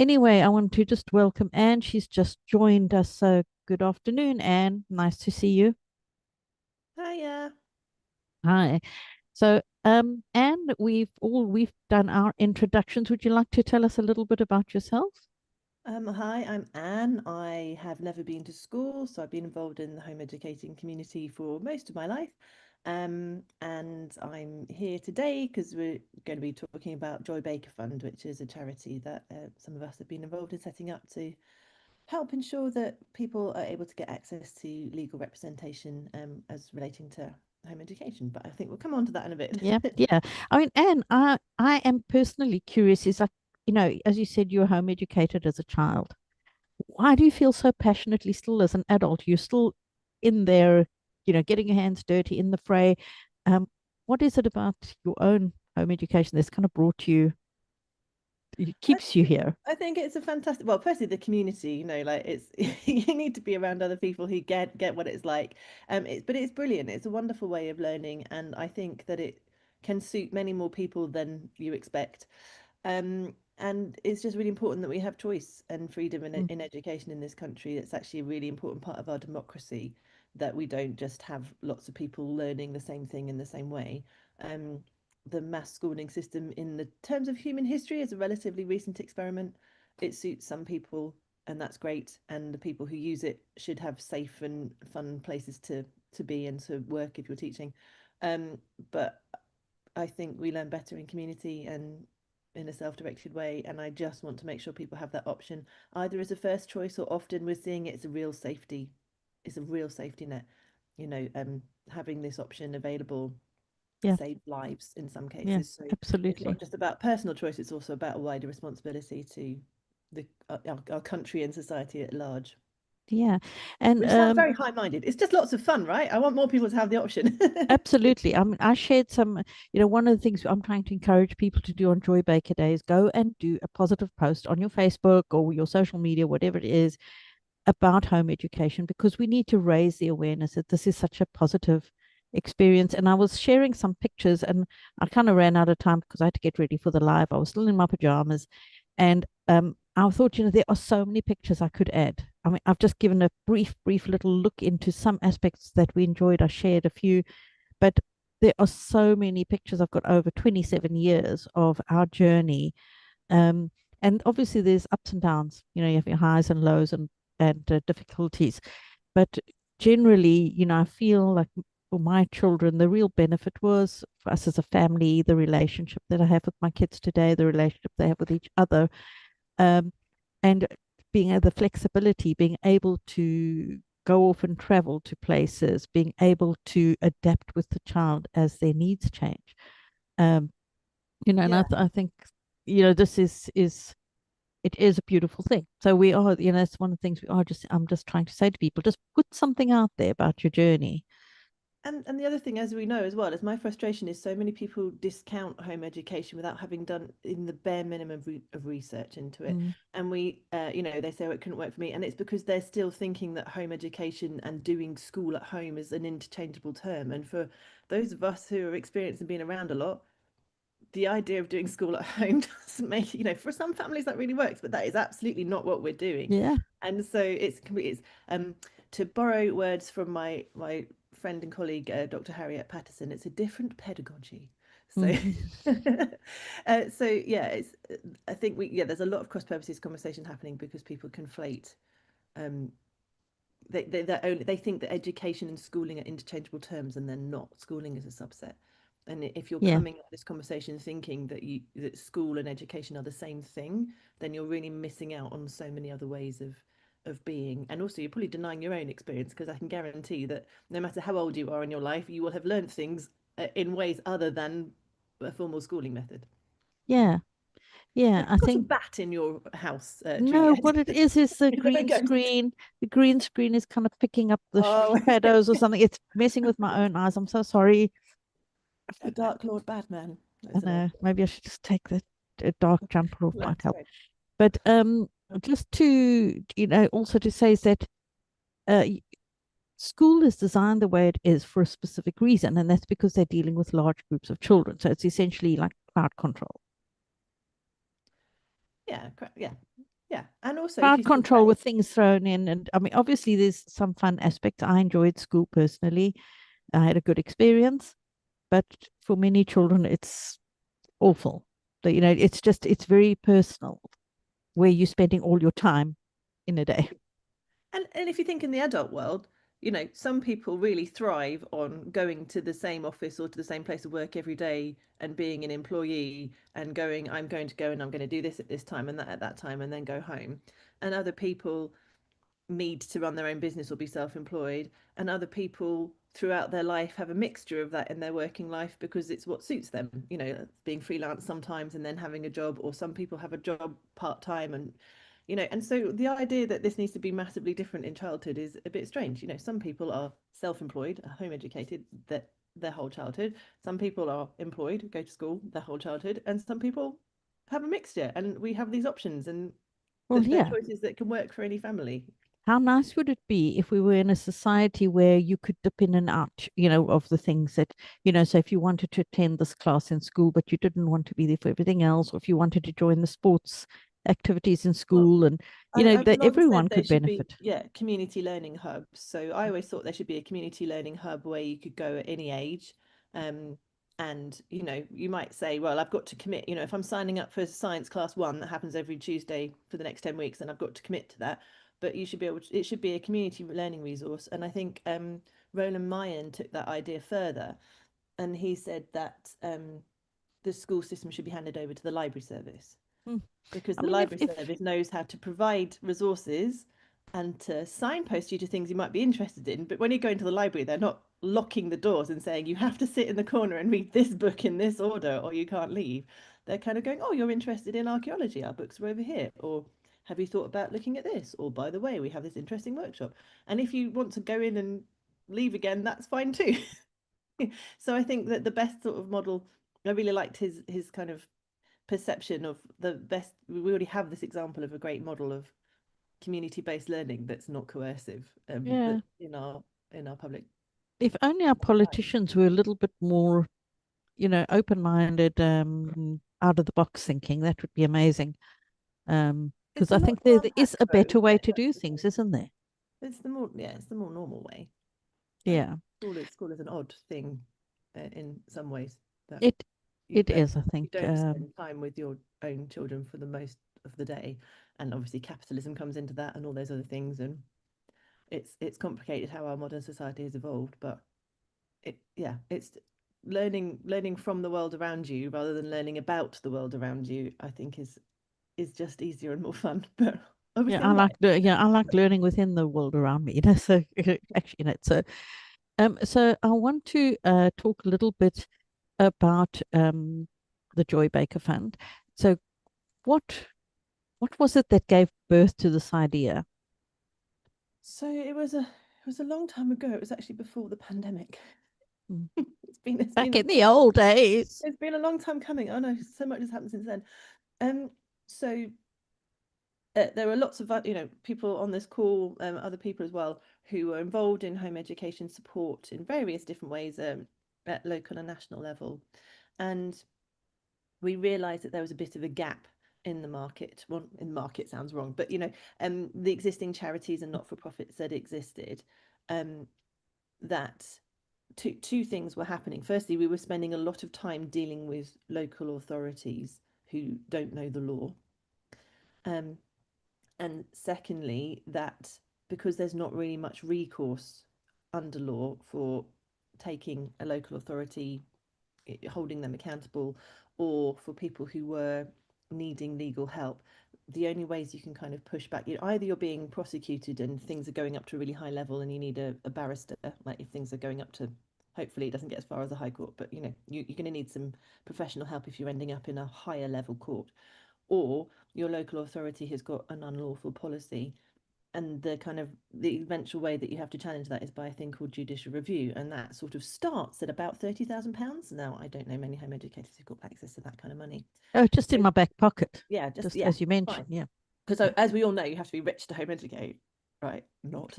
Anyway, I want to just welcome Anne. She's just joined us. So good afternoon, Anne. Nice to see you. Hiya. Hi. So, Anne, we've done our introductions. Would you like to tell us a little bit about yourself? Hi, I'm Anne. I have never been to school, so I've been involved in the home educating community for most of my life. And I'm here today because we're going to be talking about Joy Baker Fund, which is a charity that some of us have been involved in setting up to help ensure that people are able to get access to legal representation as relating to home education. But I think we'll come on to that in a bit. Yeah, yeah. I mean, Anne, I am personally curious. Is like, as you said, you were home educated as a child. Why do you feel so passionately still as an adult? You're still in there, getting your hands dirty in the fray. Um, what is it about your own home education that's kind of brought you, it I keeps you think here? I think it's a fantastic. Well, firstly, the community. Like it's you need to be around other people who get what it's like. But it's brilliant. It's a wonderful way of learning, and I think that it can suit many more people than you expect. And it's just really important that we have choice and freedom Mm, in education in this country. It's actually a really important part of our democracy that we don't just have lots of people learning the same thing in the same way. Um, the mass schooling system, in the terms of human history, is a relatively recent experiment. It suits some people, and that's great. And the people who use it should have safe and fun places to be and to work if you're teaching. Um, but I think we learn better in community and in a self-directed way. And I just want to make sure people have that option, either as a first choice or often we're seeing it's a real safety, it's a real safety net. Having this option available yeah, saves lives in some yeah, cases. So it's absolutely. not just about personal choice, it's also about a wider responsibility to our country and society at large. Yeah. And Which sounds very high-minded. It's just lots of fun, right? I want more people to have the option. absolutely. I mean, I shared some, one of the things I'm trying to encourage people to do on Joy Baker Day is go and do a positive post on your Facebook or your social media, whatever it is, about home education, because we need to raise the awareness that this is such a positive experience. And I was sharing some pictures and I kind of ran out of time because I had to get ready for the live. I was still in my pajamas. And I thought, there are so many pictures I could add. I mean, I've just given a brief little look into some aspects that we enjoyed. I shared a few, but there are so many pictures. I've got over 27 years of our journey. Um, and obviously there's ups and downs, you have your highs and lows and difficulties. But generally, I feel like for my children, the real benefit was for us as a family, the relationship that I have with my kids today, the relationship they have with each other, um, and being the flexibility, being able to go off and travel to places, being able to adapt with the child as their needs change. Um, and Yeah. I think, this is it is a beautiful thing. So we are, that's one of the things I'm just trying to say to people, just put something out there about your journey. And the other thing, as we know as well, is my frustration is so many people discount home education without having done in the bare minimum of research into it. Mm, And they say, oh, it couldn't work for me. And it's because they're still thinking that home education and doing school at home is an interchangeable term. And for those of us who are experienced and been around a lot, the idea of doing school at home doesn't make, for some families that really works, but that is absolutely not what we're doing. yeah. And so it's to borrow words from my friend and colleague Dr. Harriet Patterson, it's a different pedagogy. So Mhm. so yeah, it's I think there's a lot of cross purposes conversation happening because people conflate um they think that education and schooling are interchangeable terms and they're not. Schooling is a subset. And if you're Yeah. coming at this conversation thinking that school and education are the same thing, then you're really missing out on so many other ways of being. And also you're probably denying your own experience because I can guarantee that no matter how old you are in your life, you will have learned things in ways other than a formal schooling method. Yeah. Yeah. Have you I got a think bat in your house, no, Juliet? what it is the Is that a green ghost? screen. The green screen is kind of picking up the Oh, shadows or something. It's messing with my own eyes. I'm so sorry. a Dark Lord Badman. I That's the name. know. Maybe I should just take the dark jumper off, might That's help. great. But just to also to say is that uh, school is designed the way it is for a specific reason, and that's because they're dealing with large groups of children. So it's essentially like crowd control. Yeah, correct. Yeah. Yeah. And also, if crowd you think control about it, with things thrown in. And I mean, obviously, there's some fun aspects. I enjoyed school personally. I had a good experience, but for many children, it's awful. It's very personal where you're spending all your time in a day. and if you think in the adult world, some people really thrive on going to the same office or to the same place of work every day and being an employee and going, I'm going to go and I'm going to do this at this time and that at that time and then go home. And other people need to run their own business or be self-employed, and other people throughout their life have a mixture of that in their working life because it's what suits them, being freelance sometimes and then having a job, or some people have a job part-time, and so the idea that this needs to be massively different in childhood is a bit strange. Some people are self-employed, home educated, that their whole childhood. Some people are employed, go to school their whole childhood, and some people have a mixture, and we have these options, and Well, they're yeah. choices that can work for any family. How nice would it be if we were in a society where you could dip in and out, of the things that, so if you wanted to attend this class in school, but you didn't want to be there for everything else, or if you wanted to join the sports activities in Well, school, and, I've that long said everyone they could should be, benefit. yeah, community learning hubs. So I always thought there should be a community learning hub where you could go at any age. Um, and you might say, well, I've got to commit, if I'm signing up for science class 1 that happens every Tuesday for the next 10 weeks, then I've got to commit to that. But you should be able to, it should be a community learning resource. And I think Roland Mayen took that idea further, and he said that the school system should be handed over to the library service, Hmm. because I the mean, library service knows how to provide resources and to signpost you to things you might be interested in. But when you go into the library, they're not locking the doors and saying you have to sit in the corner and read this book in this order or you can't leave. They're kind of going, oh, you're interested in archaeology, our books are over here. Or have you thought about looking at this? Or by the way, we have this interesting workshop. And if you want to go in and leave again, that's fine too. So I think that the best sort of model, I really liked his kind of perception of the best. We already have this example of a great model of community-based learning that's not coercive, yeah, that in our public if only our life. politicians were a little bit more, open-minded, out of the box thinking, that would be amazing. It's Because a I lot think to there is unpack a though, better isn't way it? to That's do the things, thing. isn't there? It's the more normal way. Like Yeah, school is an odd thing in some ways, that it you it don't is, I you think. don't spend time with your own children for the most of the day, and obviously capitalism comes into that and all those other things, and it's complicated how our modern society has evolved, but it's learning from the world around you rather than learning about the world around you, I think is just easier and more fun. But Yeah, obviously I'm not I like learning within the world around me. So actually, so I want to talk a little bit about the Joy Baker Fund. So what what was it that gave birth to this idea? so it was a long time ago. It was actually before the pandemic. Mm. it's been it's Back been in the old days. it's been a long time coming. I know so much has happened since then. So there were lots of people on this call, other people as well, who were involved in home education support in various different ways, at local and national level, and we realised that there was a bit of a gap in the market. Well, in the market sounds wrong, but the existing charities and not-for-profits that existed, that two things were happening. Firstly, we were spending a lot of time dealing with local authorities who don't know the law. And secondly, that because there's not really much recourse under law for taking a local authority, holding them accountable, or for people who were needing legal help, the only ways you can kind of push back, either you're being prosecuted and things are going up to a really high level and you need a barrister, like if things are going up to, hopefully it doesn't get as far as the High Court, but you're going to need some professional help if you're ending up in a higher level court, or your local authority has got an unlawful policy, and the eventual way that you have to challenge that is by a thing called judicial review, and that sort of starts at about £30,000. Now, I don't know many home educators who've got access to that kind of money. Oh, just in So my back pocket, yeah, just yeah, as you mentioned. fine. Yeah. Because Yeah. as we all know, you have to be rich to home educate, right? Not.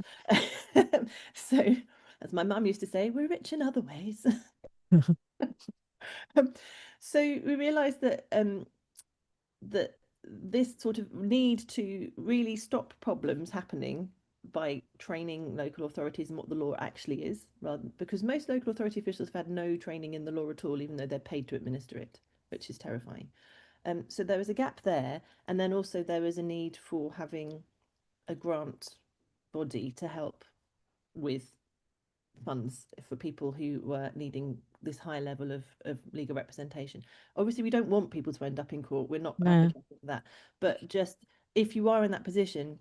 So, as my mum used to say, we're rich in other ways. So we realised that this sort of need to really stop problems happening by training local authorities in what the law actually is, rather because most local authority officials have had no training in the law at all, even though they're paid to administer it, which is terrifying. So there was a gap there, and then also there was a need for having a grant body to help with funds for people who were needing this high level of legal representation. Obviously, we don't want people to end up in court. We're not advocating for that. But just if you are in that position,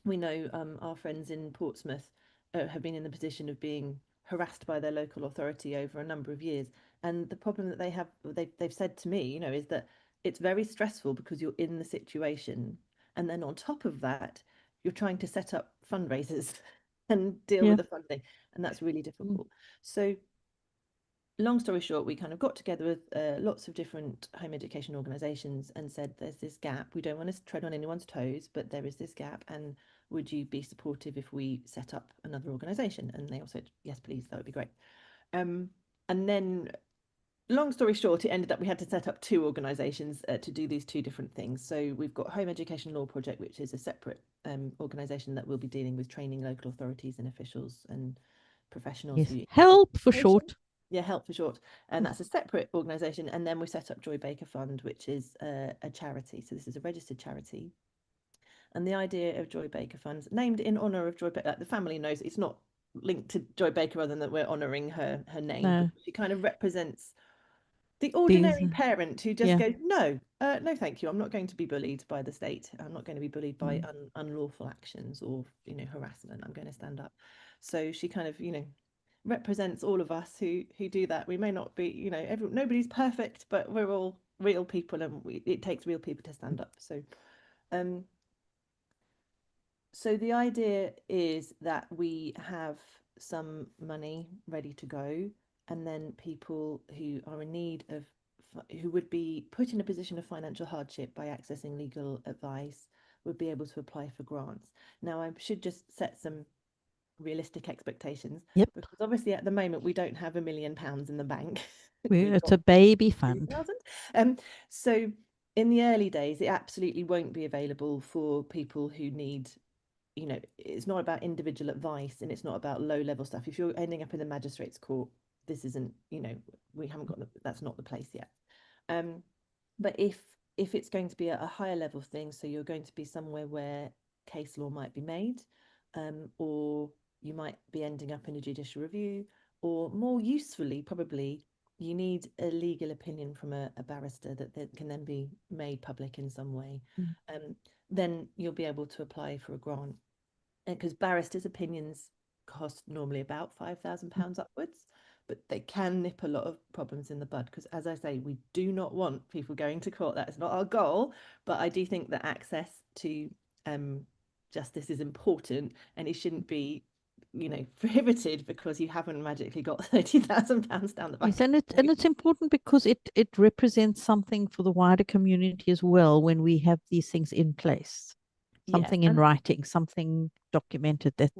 we know our friends in Portsmouth have been in the position of being harassed by their local authority over a number of years. And the problem that they have, they've said to me, is that it's very stressful because you're in the situation. And then on top of that, you're trying to set up fundraisers and deal with the funding, and that's really difficult. So long story short, we kind of got together with lots of different home education organisations and said, there's this gap. We don't want to tread on anyone's toes, but there is this gap, and would you be supportive if we set up another organisation? And they all said, yes, please, that would be great. And then long story short, it ended up we had to set up two organisations to do these two different things. So we've got Home Education Law Project, which is a separate organisation that will be dealing with training local authorities and officials and professionals who help for short. Yeah, help for short. And that's a separate organisation. And then we set up Joy Baker Fund, which is a charity. So this is a registered charity. And the idea of Joy Baker Funds, named in honour of Joy Baker, the family knows it's not linked to Joy Baker other than that we're honouring her name. No. But she kind of represents the ordinary parent who just goes, no, no, thank you. I'm not going to be bullied by the state. I'm not going to be bullied by unlawful actions or, harassment. I'm going to stand up. So she kind of, represents all of us who do that. We may not be, nobody's perfect, but we're all real people, and it takes real people to stand up. So the idea is that we have some money ready to go, and then people who are in need of, who would be put in a position of financial hardship by accessing legal advice, would be able to apply for grants. Now, I should just set some realistic expectations, because obviously at the moment we don't have £1 million in the bank. It's a baby fund. So in the early days, it absolutely won't be available for people who need, it's not about individual advice, and it's not about low level stuff. If you're ending up in the magistrate's court, this isn't, we haven't got that's not the place yet. But if it's going to be a higher level thing, so you're going to be somewhere where case law might be made, or you might be ending up in a judicial review, or more usefully, probably, you need a legal opinion from a barrister that can then be made public in some way. Then you'll be able to apply for a grant. Because barristers' opinions cost normally about £5,000 upwards, but they can nip a lot of problems in the bud. Because, as I say, we do not want people going to court. That is not our goal. But I do think that access to justice is important, and it shouldn't be, prohibited because you haven't magically got £30,000 down the bank. Yes, and it's important because it represents something for the wider community as well when we have these things in place. Something in writing, something documented that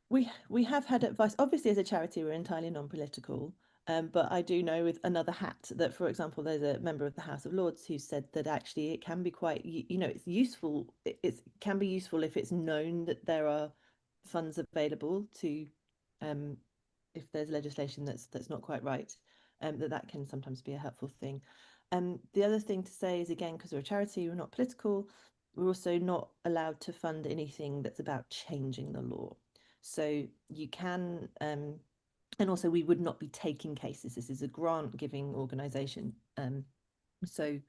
we have had advice. Obviously, as a charity, we're entirely non-political. But I do know with another hat that, for example, there's a member of the House of Lords who said that actually it can be quite, it's useful. It can be useful if it's known that there are funds available to, if there's legislation that's not quite right, that can sometimes be a helpful thing. The other thing to say is, again, because we're a charity, we're not political, we're also not allowed to fund anything that's about changing the law. So you can, and also we would not be taking cases. This is a grant giving organisation. So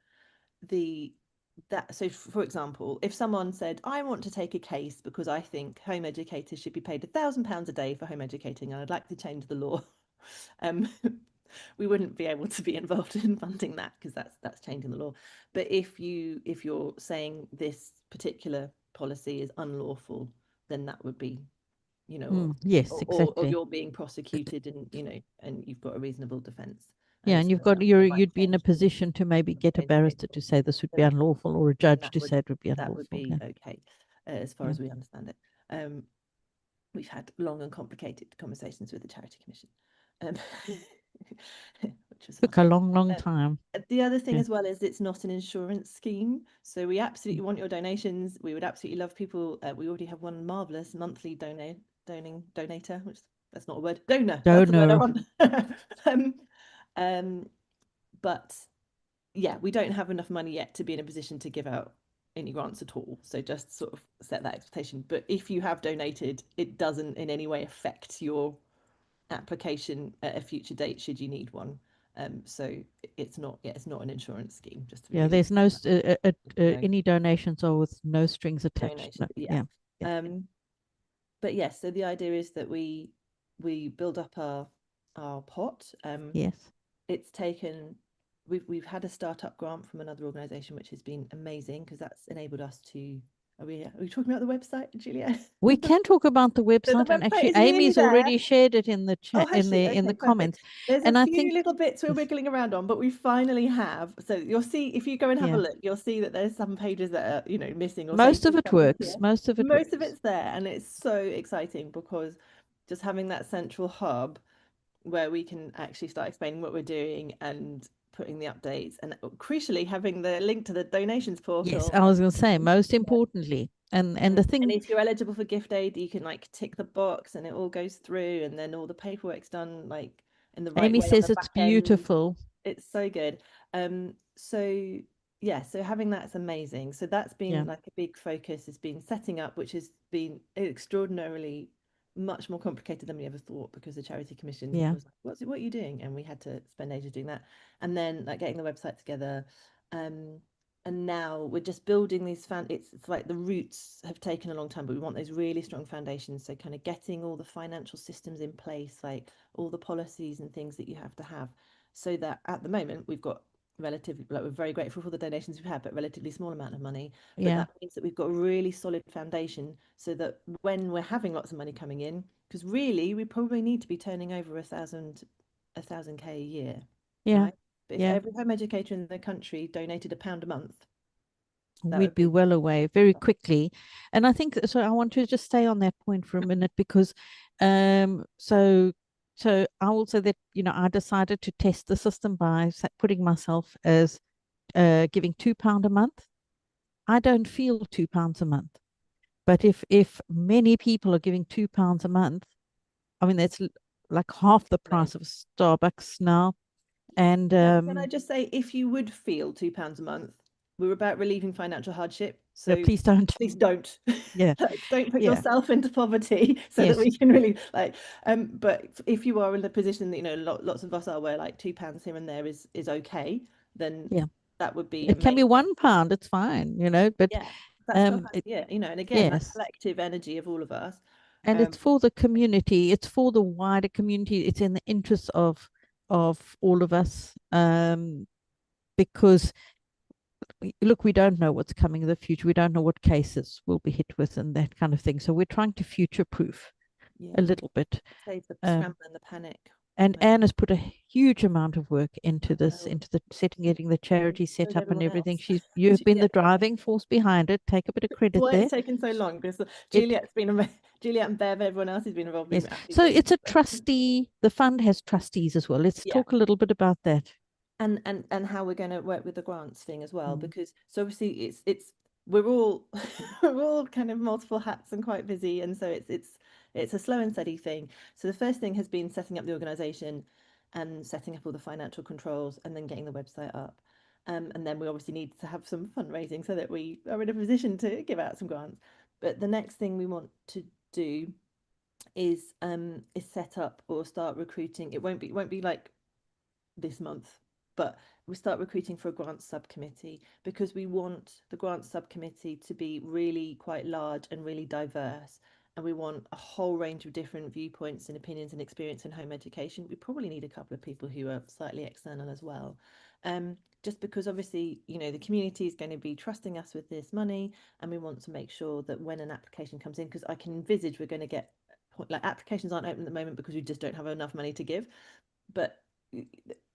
for example, if someone said, I want to take a case because I think home educators should be paid £1,000 a day for home educating, and I'd like to change the law, we wouldn't be able to be involved in funding that, because that's changing the law. But if you're saying this particular policy is unlawful, then that would be, yes, exactly. or you're being prosecuted, and and you've got a reasonable defence. Yeah, and you'd be in a position to maybe get a barrister to say this would be unlawful, or a judge to say it would be unlawful. That would be okay, as far as we understand it. We've had long and complicated conversations with the Charity Commission. which was Took fun. a long time. The other thing Yeah. as well is it's not an insurance scheme. So we absolutely want your donations. We would absolutely love people. We already have one marvelous monthly donator, which that's not a word. Donor. That's the word I Donor. want. um, but yeah, we don't have enough money yet to be in a position to give out any grants at all. So just sort of set that expectation. But if you have donated, it doesn't in any way affect your application at a future date should you need one. So it's not, yeah, it's not an insurance scheme. Just to Yeah, really there's no no any donations are with no strings attached. donation. No, Yeah. yeah, yeah, But yes, so the idea is that we build up our pot. yes. It's taken we've had a startup grant from another organization which has been amazing because that's enabled us to are we talking about the website, Julia? We can talk about the So the website, and website actually, is nearly Amy's there. already shared it in the Oh, chat has she? in Okay, the perfect. comments. There's a And I few think, little bits we're yes, wiggling around on, but we finally have. So you'll see if you go and have a yeah, look, you'll see that there's some pages that are, missing or say most of please it come click works. here. Most of it Most of works. it's there, and it's so exciting because just having that central hub where we can actually start explaining what we're doing and putting the updates, and crucially having the link to the donations Yes, portal. I was going to say, most importantly, and the And thing, if you're eligible for gift aid, you can like tick the box and it all goes through, and then all the paperwork's done like in the right Amy way on says the it's back end. beautiful. It's so good. So yeah, so having that's amazing. So that's Yeah, been like a big focus has been setting up, which has been extraordinarily much more complicated than we ever thought because the Charity Commission yeah, was like, what are you doing? And we had to spend ages doing that. And then like getting the website together. Um, and now we're just building these it's like the roots have taken a long time, but we want those really strong foundations. So kind of getting all the financial systems in place, like all the policies and things that you have to have, so that at the moment we've got relatively, like, we're very grateful for the donations we've had, but relatively small amount of money. But yeah, that means that we've got a really solid foundation so that when we're having lots of money coming in, because really we probably need to be turning over a thousand K a year, yeah, right? But if yeah. every home educator in the country donated £1 a month, that We'd would be be well away very quickly. And I think so. I want to just stay on that point for a minute because, so I will say that I decided to test the system by putting myself as giving £2 a month. I don't feel £2 a month, but if many people are giving £2 a month, I mean that's like half the price of amazing. Starbucks now. And Can I just say, if you would feel £2 a month, we're about relieving financial hardship. no, So please don't. please don't. Yeah, Like, don't put yeah, yourself into poverty so that yes, we can really like. But if you are in the position that lots of us are, where like £2 here and there is okay, then yeah. that would be It can be amazing. £1, it's fine, but Yeah, that still has, it, yeah, and again, that yes. collective energy of all of us. And Um, it's for the community, it's for the wider community, it's in the interest of all of us. Because look, we don't know what's coming in the future. We don't know what cases we'll be hit with and that kind of thing. So we're trying to future proof a yeah, little bit. save the Um, scramble and the panic. and Anne has put a huge amount of work into this, Well, into the setting, getting the so charity so set is up and everyone everything. else. You have been the Juliet, driving force behind it. Take a bit of credit why it's there. taken so long? Because It Juliet's been Juliet and Bev, everyone else who's been involved, been Yes. absolutely So brilliant. it's a trustee. The fund has trustees as well. Let's Yeah, talk a little bit about that. and how we're going to work with the grants thing as well, Mm. because so obviously it's we're all we're all kind of multiple hats and quite busy, and so it's a slow and steady thing. So the first thing has been setting up the organization and setting up all the financial controls and then getting the website up. And then we obviously need to have some fundraising so that we are in a position to give out some grants. But the next thing we want to do is set up or start recruiting. It won't be like this month, but we start recruiting for a grants subcommittee because we want the grants subcommittee to be really quite large and really diverse. And we want a whole range of different viewpoints and opinions and experience in home education. We probably need a couple of people who are slightly external as well. Just because obviously, the community is going to be trusting us with this money, and we want to make sure that when an application comes in, because I can envisage we're going to get like applications aren't open at the moment because we just don't have enough money to give, but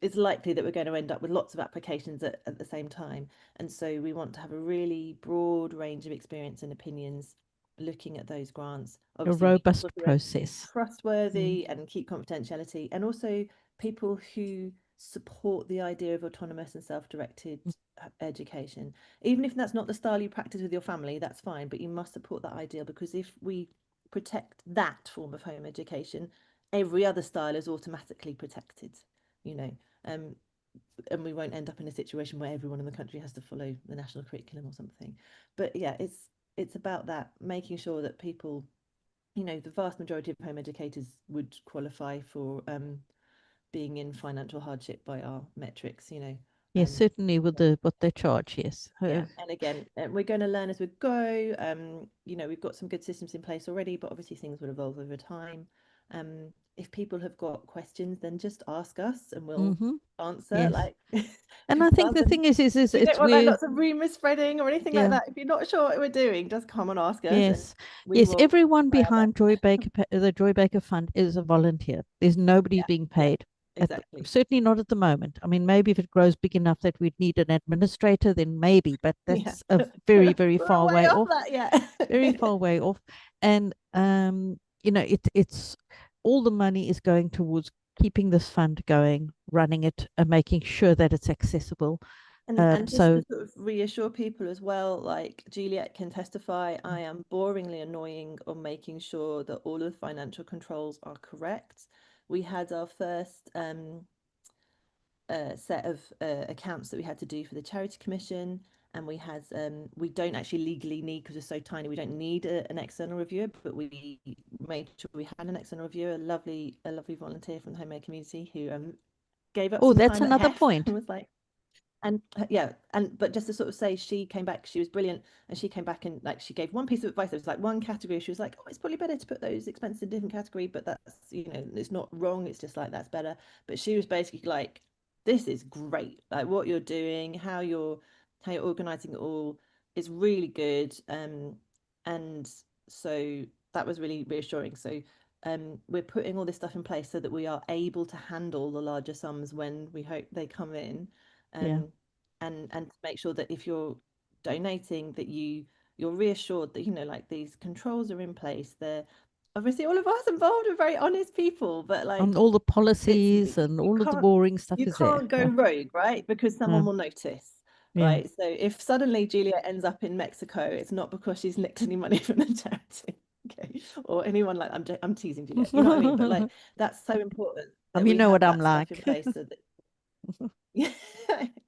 it's likely that we're going to end up with lots of applications at the same time. And so we want to have a really broad range of experience and opinions looking at those grants. A Obviously, robust people who are process. Mm. trustworthy and keep confidentiality, and also people who support the idea of autonomous and self-directed education, even if that's not the style you practice with your family, that's fine, but you must support that ideal, because if we protect that form of home education, every other style is automatically protected, you know. And we won't end up in a situation where everyone in the country has to follow the national curriculum or something. But yeah, it's about that, making sure that people, you know, the vast majority of home educators would qualify for being in financial hardship by our metrics, you know. Yes, certainly with So, what they charge, yes. yeah, and again, we're going to learn as we go. You know, we've got some good systems in place already, but obviously things will evolve over time. If people have got questions, then just ask us and we'll Mm-hmm. answer. Yes. Like, And I think the rather than, thing is we don't it's want like where, lots of rumor spreading or anything like yeah, that. If you're not sure what we're doing, just come and ask us, and yes, we yes, will everyone try our behind best. The Joy Baker Fund is a volunteer. There's nobody Yeah, being yeah, paid. exactly. Certainly not at the moment. I mean, maybe if it grows big enough that we'd need an administrator, then maybe, but Yeah, that's a very, very we're a far way way off off, that. Yeah, very far way off. And you know, it's all the money is going towards keeping this fund going, running it, and making sure that it's accessible. and just to So sort of reassure people as well, like Juliet can testify, I am boringly annoying on making sure that all of the financial controls are correct. We had our first set of accounts that we had to do for the Charity Commission, and we don't actually legally need, because we're so tiny, we don't need an external reviewer, but we made sure we had an external reviewer, a lovely volunteer from the homemade community who gave up oh, some that's time at another HEF point. and was like, and yeah, and but just to sort of say, she came back, she was brilliant, and she came back and like she gave one piece of advice. There was like one category, she was like, oh, it's probably better to put those expenses in a different category, but that's, you know, it's not wrong, it's just like that's better. But she was basically like, this is great, like what you're doing, how you're organizing it all is really good. And so that was really reassuring. So we're putting all this stuff in place so that we are able to handle the larger sums when we hope they come in. Yeah. um, and to make sure that if you're donating, that you're reassured that, you know, like these controls are in place. They're obviously, all of us involved are very honest people, but And like all the it's, policies and you all of the can't boring stuff you is there. can't go Yeah. rogue, right? Because Yeah. someone will notice. Yeah. Right, so if suddenly Julia ends up in Mexico, it's not because she's nicked any money from the charity, okay, or anyone like, I'm teasing Julia, you know what I mean? But like, that's so important that You we know have what I'm that stuff in like. place so that, yeah,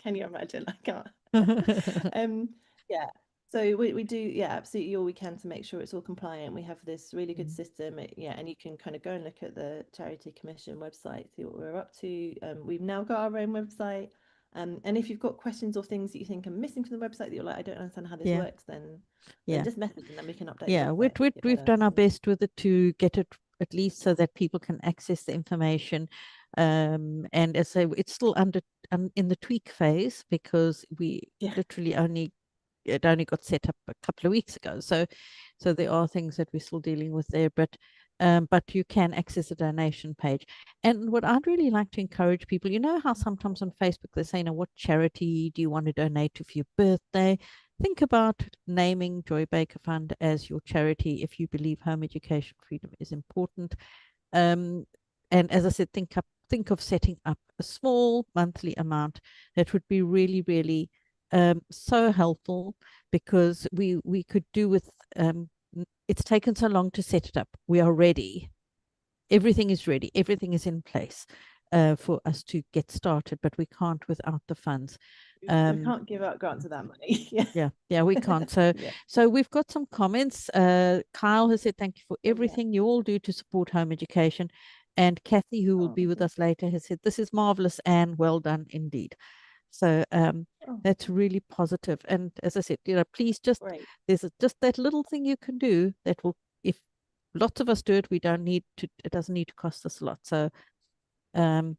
can you imagine? I can't. um, yeah. So we do, yeah, absolutely all we can to make sure it's all compliant. We have this really good system, yeah, and you can kind of go and look at the Charity Commission website, see what we're up to. We've now got our own website. And if you've got questions or things that you think are missing from the website that you're like, I don't understand how this Yeah. works, then Yeah. just message and then we can update the Yeah. website to get We've better done our answers. best with it to get it at least so that people can access the information. And as I say, it's still in the tweak phase because we Yeah. literally it only got set up a couple of weeks ago. So there are things that we're still dealing with there, but you can access a donation page. And what I'd really like to encourage people, you know how sometimes on Facebook they say, now what charity do you want to donate to for your birthday? Think about naming Joy Baker Fund as your charity if you believe home education freedom is important. Um, and as I said, think of setting up a small monthly amount that would be really, really so helpful, because we could do with it's taken so long to set it up. We are ready. Everything is ready. Everything is in place for us to get started, but we can't without the funds. We Um, can't give out grants of that money. Yeah. yeah, we can't. So, Yeah. so we've got some comments. Kyle has said, "Thank you for Oh yeah. everything you all do to support home education." And Cathy, who will Oh, be with us later, has said, "This is marvelous and well done indeed." So oh, that's really positive. And as I said, please great. just that little thing you can do that will, if lots of us do it, we don't need to. It doesn't need to cost us a lot. So um,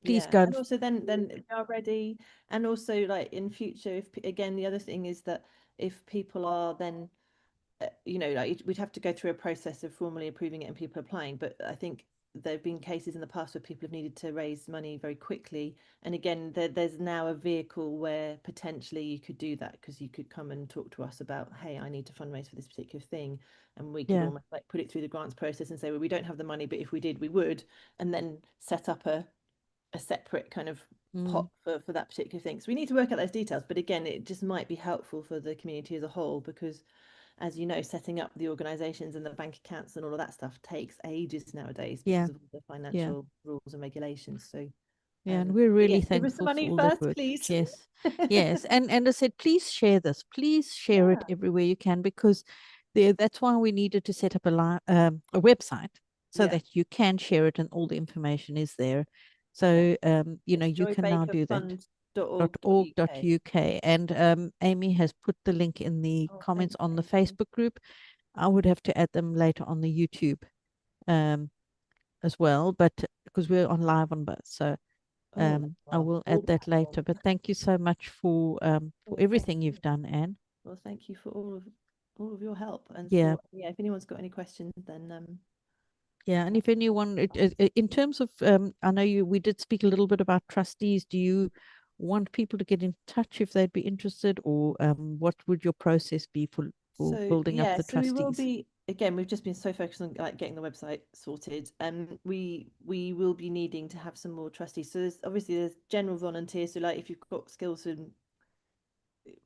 please Yeah, go and also then we are ready, and also like in future, if again the other thing is that if people are then you know, like we'd have to go through a process of formally approving it and people applying. But I think there have been cases in the past where people have needed to raise money very quickly. And again, there's now a vehicle where potentially you could do that, because you could come and talk to us about, hey, I need to fundraise for this particular thing. And we could yeah almost like put it through the grants process and say, well, we don't have the money, but if we did, we would. And then set up a separate kind of Mm. pot for that particular thing. So we need to work out those details. But again, it just might be helpful for the community as a whole because, as you know, setting up the organisations and the bank accounts and all of that stuff takes ages nowadays Yeah, because of the yeah, financial rules and regulations. So, yeah. And we're but really yes, give us the thankful for money all that first, work. please. Yes, yes. And I said, please share this. Please share it Yeah, everywhere you can because that's why we needed to set up a website so yeah. that you can share it and all the information is there. Yeah, So it's you can now do that. joybakerfund.org.uk. .org.uk. And Amy has put the link in the Oh, comments thanks, on the Amy. Facebook group. I would have to add them later on the YouTube um, as well, but because we're on live on both. So Oh, I well, will all add that later. platforms. But thank you so much for Well, thank everything you. you've done, Anne. Well, thank you for all of your help and Yeah, support. Yeah, if anyone's got any questions, then yeah. And yeah, if anyone, in terms of, I know we did speak a little bit about trustees. Do you want people to get in touch if they'd be interested, or what would your process be for so building up yeah, the so we will trustees? be again. We've just been so focused on like getting the website sorted. We will be needing to have some more trustees. So there's general volunteers. So like if you've got skills in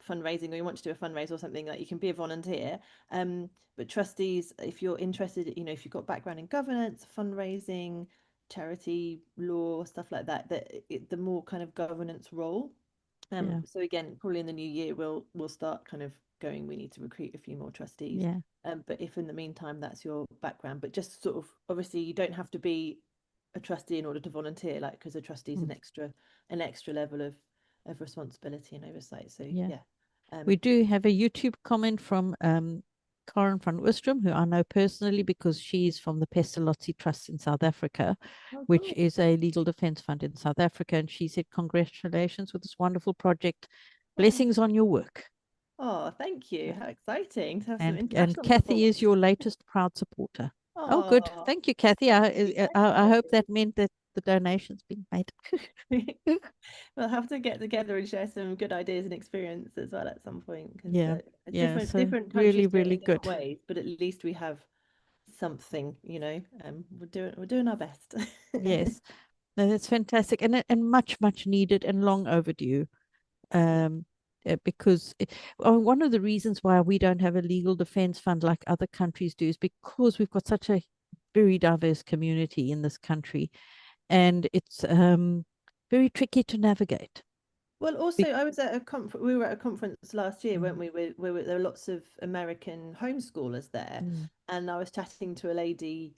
fundraising or you want to do a fundraise or something, like you can be a volunteer. But trustees, if you're interested, you know, if you've got background in governance, fundraising, charity law, stuff like that, the more kind of governance role. Yeah, So again, probably in the new year we'll start kind of going, we need to recruit a few more trustees. yeah, But if in the meantime that's your background, but just sort of obviously you don't have to be a trustee in order to volunteer, like because a trustee is mm, an extra level of responsibility and oversight. So yeah. yeah. We Um, do have a YouTube comment from Karen van Oostrom, who I know personally because she's from the Pestalozzi Trust in South Africa, oh, which cool. is a legal defense fund in South Africa. And she said, congratulations with this wonderful project. Oh, Blessings on your work. oh, thank you. How exciting to have some And international Cathy support. is your latest proud supporter. Oh, good. Oh, Thank you, Cathy. thank I hope you. that meant that the donation's been made. We'll have to get together and share some good ideas and experience as well at some point because Yeah, yeah. So different countries really, do it really in different good. ways, but at least we have something, we're doing our best. Yes. No, that's fantastic and much, much needed and long overdue. Yeah. Um, because one of the reasons why we don't have a legal defense fund like other countries do is because we've got such a very diverse community in this country, and it's very tricky to navigate. Well, also, I was at a we were at a conference last year, weren't Mm, we? Where there were lots of American homeschoolers there, mm, and I was chatting to a lady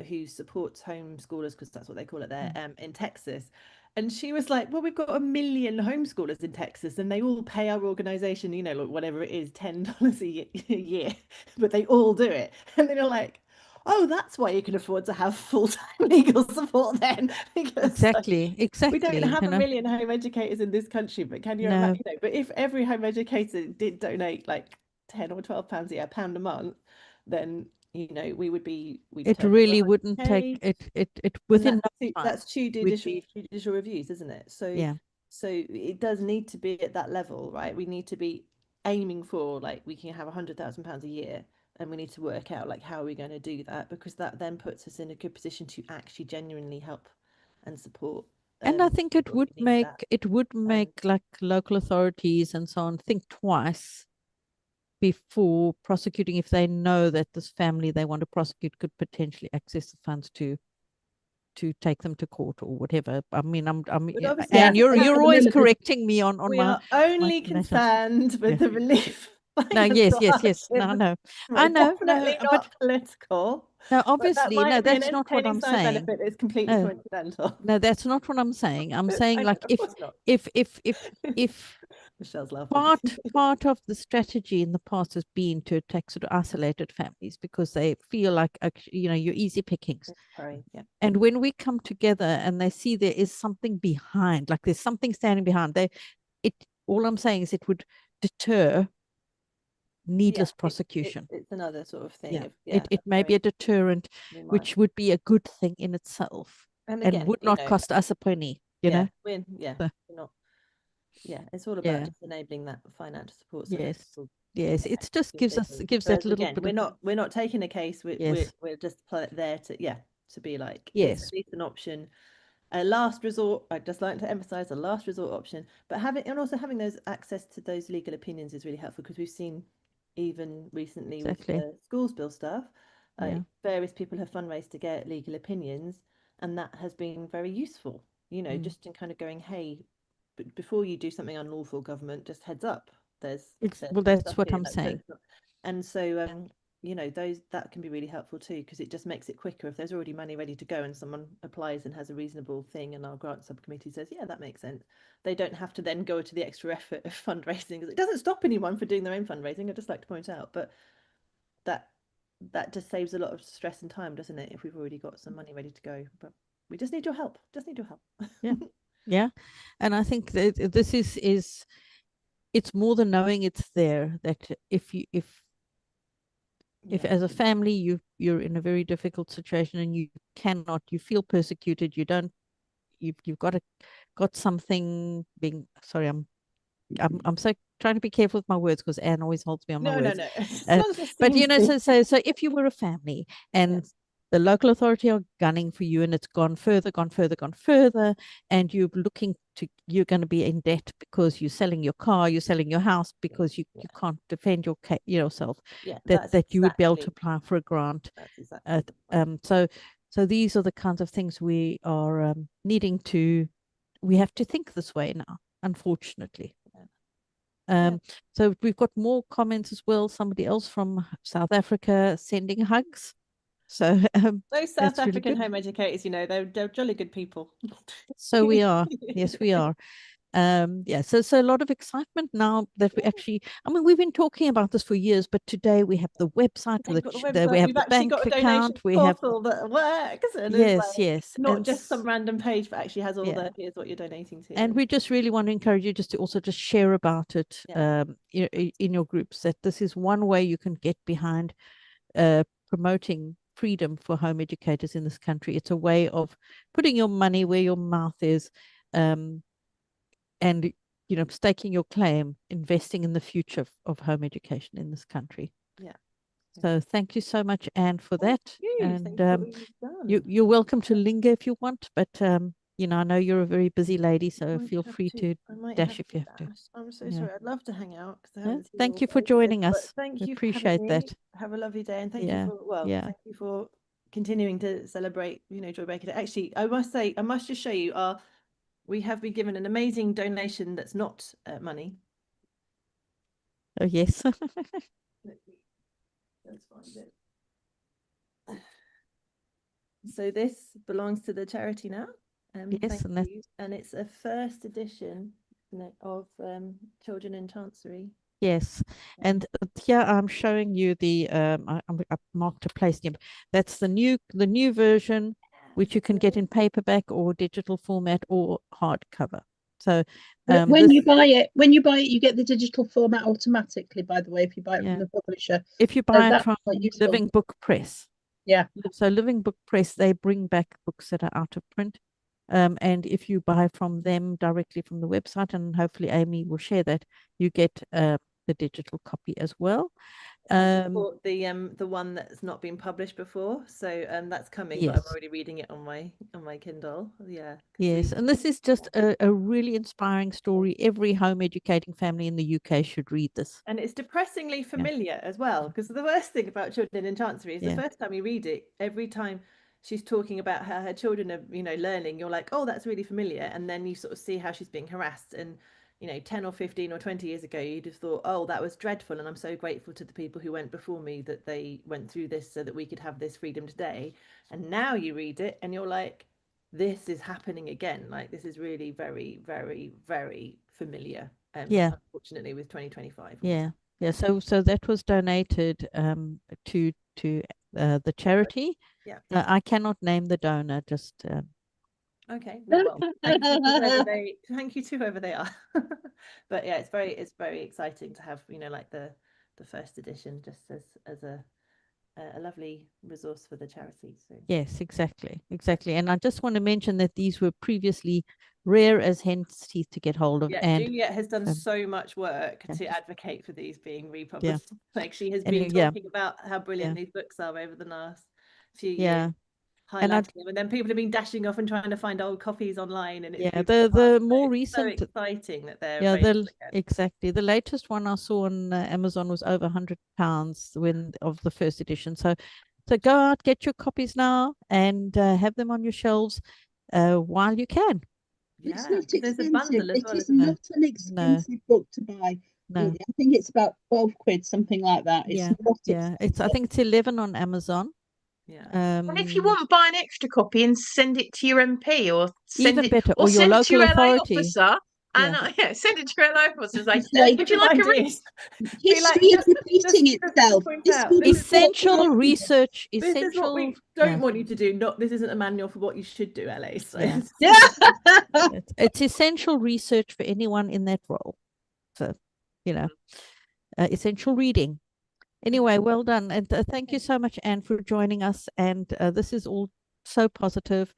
who supports homeschoolers because that's what they call it there mm. in Texas. And she was like, "Well, we've got 1 million homeschoolers in Texas, and they all pay our organization, you know, like whatever it is, $10 a year, but they all do it." And then you're like, "Oh, that's why you can afford to have full-time legal support then, because like, Exactly, we don't exactly. have a million home educators in this country, but can you imagine, No, but if every home educator did donate like 10 or 12 pounds a year, a pound a month, then we'd it turn over really wouldn't take 100K, it and within no time. that's two We'd be, judicial reviews, isn't it? So yeah. it does need to be at that level, right? We need to be aiming for, like, we can have £100,000 a year, and we need to work out like how are we going to do that, because that then puts us in a good position to actually genuinely help and support And I think people who need that. it would Um, make like local authorities and so on think twice before prosecuting if they know that this family they want to prosecute could potentially access the funds to take them to court or whatever. I mean, but obviously, and as a you're council always militant, correcting me on we my are only donations. concerned with Yeah. the relief No, financial yes, yes, yes. No, hardship. no. We're I know, no, definitely but not political, no, but that obviously, no, might be an that's not what entertaining I'm side saying. benefit that's completely No, coincidental. no, that's not what I'm saying. I'm saying I know, like of course not. if if if if Michelle's laughing. part of the strategy in the past has been to attack sort of isolated families because they feel like you're easy pickings. Sorry, yeah. And when we come together and they see there is something behind, like there's something standing behind, it all I'm saying is it would deter Yeah, needless prosecution. it's another sort of thing Yeah. of, It yeah, it may be very a deterrent, very which much. would be a good thing in itself And and again, would not cost us a penny, you yeah, know? So, we're not, yeah, it's all about yeah. just enabling that financial support so that Yes. people can Yes. get It just good things. gives that Whereas little again, bit of we're not taking a case. yes. We're just there to, yeah, to be like, here's Yes. at least an option. a last resort. I'd just like to emphasize a last resort option, but also having those access to those legal opinions is really helpful, because we've seen even recently with Exactly. the schools bill stuff, Yeah. various people have fundraised to get legal opinions, and that has been very useful, just in kind of going, hey, before you do something unlawful, government, just heads up, there's Well, some that's stuff what here, I'm like, so saying. it's not. And so those that can be really helpful too, because it just makes it quicker. If there's already money ready to go and someone applies and has a reasonable thing, and our grant subcommittee says, yeah, that makes sense, they don't have to then go to the extra effort of fundraising, because it doesn't stop anyone from doing their own fundraising, I'd just like to point out, but that just saves a lot of stress and time, doesn't it, if we've already got some money ready to go. But we just need your help, Yeah. Yeah. And I think that this is it's more than knowing it's there, that if Yeah, as a family you're in a very difficult situation and you feel persecuted, you've got something being, sorry, I'm so trying to be careful with my words because Anne always holds me on my no, words. as Uh, long as it but seems to. so if you were a family Yeah, and the local authority are gunning for you and it's gone further, and you're going to be in debt because you're selling your car, you're selling your house because yeah, you can't defend yourself, yeah, that you would be able to apply for a grant. that's exactly the point. So these are the kinds of things we are we have to think this way now, unfortunately. Yeah. Yeah. Um, so we've got more comments as well. Somebody else from South Africa sending hugs. So Those South that's really African good. home educators, they're jolly good people. So we are. Yes, we are. Yeah, so a lot of excitement now that we actually, I mean, we've been talking about this for years, but today we have the website, We've got the we website. have We've the actually bank got a donation account, we have, portal that works and is yes, like yes, not just some random page, but actually has all yeah, the here's what you're donating to. and we just really want to encourage you just to also just share about it, Yeah, in your groups, that this is one way you can get behind promoting freedom for home educators in this country. It's a way of putting your money where your mouth is, um, and staking your claim, investing in the future of home education in this country. yeah. So thank you so much, Anne, for Thank that. you. And Thank you for what you've done. you're welcome to linger if you want, but I know you're a very busy lady, so feel free to I might have dash if to you have to. dash. I'm so Yeah. sorry. I'd love to hang out because I Yeah. haven't seen you Thank all you for for ages. joining But us. We thank you for having appreciate me. that. Have a lovely day, and Yeah. Yeah. thank you for continuing to celebrate, Joy Baker Day. Actually, I must say, I must just show you we have been given an amazing donation that's not money. Oh, yes. Let's find it. So this belongs to the charity now. Yes. Thank And that, you. And it's a first edition of Children in Chancery. yes. Um, And here I'm showing you I marked a place name. That's the new version, which you can get in paperback or digital format or hardcover. So When this, when you buy it, you get the digital format automatically, by the way, if you buy it from yeah, the publisher. if you So buy it that's from quite useful. Living Book Press. Yeah. So Living Book Press, they bring back books that are out of print. And if you buy from them directly from the website, and hopefully Amy will share that, you get the digital copy as well. And I just bought the one that's not been published before, so that's coming, but I'm Yes, already reading it on my Kindle. Yeah, because yes. we And this is just a really inspiring story. Every home educating family in the UK should read this. and it's depressingly Yeah, familiar as well, because the worst thing about Children in Chancery is the yeah, first time you read it, every time she's talking about how her children are, learning, you're like, oh, that's really familiar. And then you sort of see how she's being harassed. And, 10 or 15 or 20 years ago, you'd have thought, oh, that was dreadful. And I'm so grateful to the people who went before me that they went through this so that we could have this freedom today. And now you read it and you're like, this is happening again. Like, this is really very, very, very familiar. yeah, Unfortunately, with 2025. yeah, yeah. So that was donated to the charity. Yeah. I cannot name the donor. Just Okay. Well, thank you to whoever they are. But yeah, it's very exciting to have, like the first edition just as a lovely resource for the charity. So yes, exactly. And I just want to mention that these were previously rare as hen's teeth to get hold of, yeah, and Juliet has done um, so much work yeah, to advocate for these being yeah, republished. Like, she has been and yeah, talking about how brilliant yeah, these books are over the last few years, yeah. highlighting them, and then people have been dashing off and trying to find old copies online, and it's yeah, been the more so recent, exciting that they're yeah, available again. exactly. The latest one I saw on Amazon was over £100 when of the first edition. So go out, get your copies now, and have them on your shelves while you can. It's Yeah, not there's a expensive. bundle as It well, is isn't there? not an expensive book to buy. No. I think it's about 12 quid, something like that. It's Yeah, not yeah. I expensive. think it's 11 on Amazon. Yeah. And if you want, buy an extra copy and send it to your MP, or send Even it, better, or or your send it to your local LA authority. officer. And Yeah. send it to your LA officer. It's like, Say, would you like a history is repeating just itself. to point This out, will be Essential taught- research. this is what we Essential. don't want you to do. Not this isn't a manual for what you should do, LA. So Yeah. Yeah. It's essential research for anyone in that role. So, essential reading. Anyway, well done. And thank you so much, Anne, for joining us. And this is all so positive.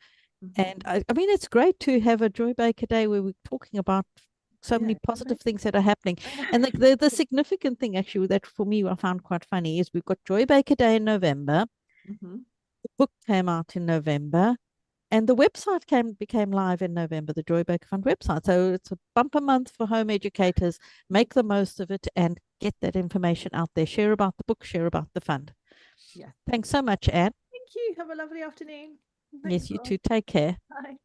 And I mean, it's great to have a Joy Baker Day where we're talking about so many positive things that are happening. And the significant thing, actually, that for me I found quite funny is we've got Joy Baker Day in November. The book came out in November. And the website became live in November, the Joy Baker Fund website. So it's a bumper month for home educators. Make the most of it and get that information out there. Share about the book, share about the fund. Yeah. Thanks so much, Anne. Thank you. Have a lovely afternoon. Yes, you too. Take care. Bye.